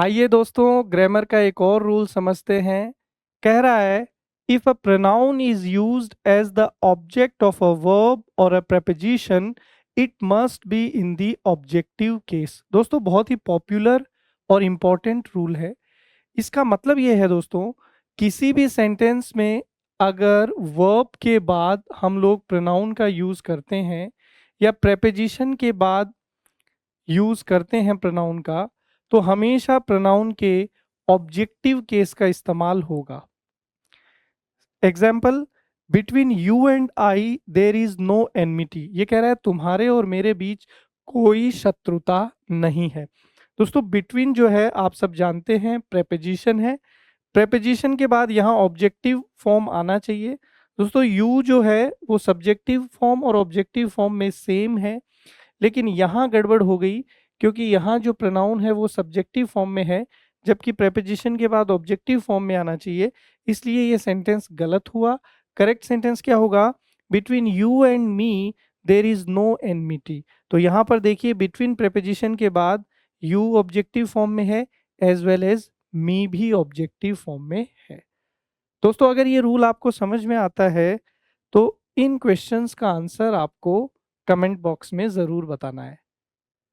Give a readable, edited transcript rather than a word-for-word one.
आइए दोस्तों ग्रामर का एक और रूल समझते हैं। कह रहा है if a pronoun is used as the object of a verb और a preposition it must be in the objective case. दोस्तों बहुत ही पॉपुलर और इम्पोर्टेंट रूल है। इसका मतलब ये है दोस्तों, किसी भी सेंटेंस में अगर वर्ब के बाद हम लोग प्रोनाउन का यूज करते हैं या preposition के बाद यूज करते हैं प्रोनाउन का, तो हमेशा प्रोनाउन के ऑब्जेक्टिव केस का इस्तेमाल होगा। Example, between you and I there is no enmity. ये कह रहा है तुम्हारे और मेरे बीच कोई शत्रुता नहीं है। दोस्तों बिटवीन जो है आप सब जानते हैं प्रेपोजिशन है। प्रेपोजिशन के बाद यहाँ ऑब्जेक्टिव फॉर्म आना चाहिए। दोस्तों यू जो है वो सब्जेक्टिव फॉर्म और ऑब्जेक्टिव फॉर्म में सेम है, लेकिन यहाँ गड़बड़ हो गई क्योंकि यहाँ जो प्रोनाउन है वो सब्जेक्टिव फॉर्म में है, जबकि प्रेपोजिशन के बाद ऑब्जेक्टिव फॉर्म में आना चाहिए। इसलिए ये सेंटेंस गलत हुआ। करेक्ट सेंटेंस क्या होगा? Between you and me there is no enmity. तो यहाँ पर देखिए बिटवीन प्रेपोजिशन के बाद यू ऑब्जेक्टिव फॉर्म में है, एज वेल एज मी भी ऑब्जेक्टिव फॉर्म में है। दोस्तों अगर ये रूल आपको समझ में आता है तो इन क्वेश्चंस का आंसर आपको कमेंट बॉक्स में ज़रूर बताना है।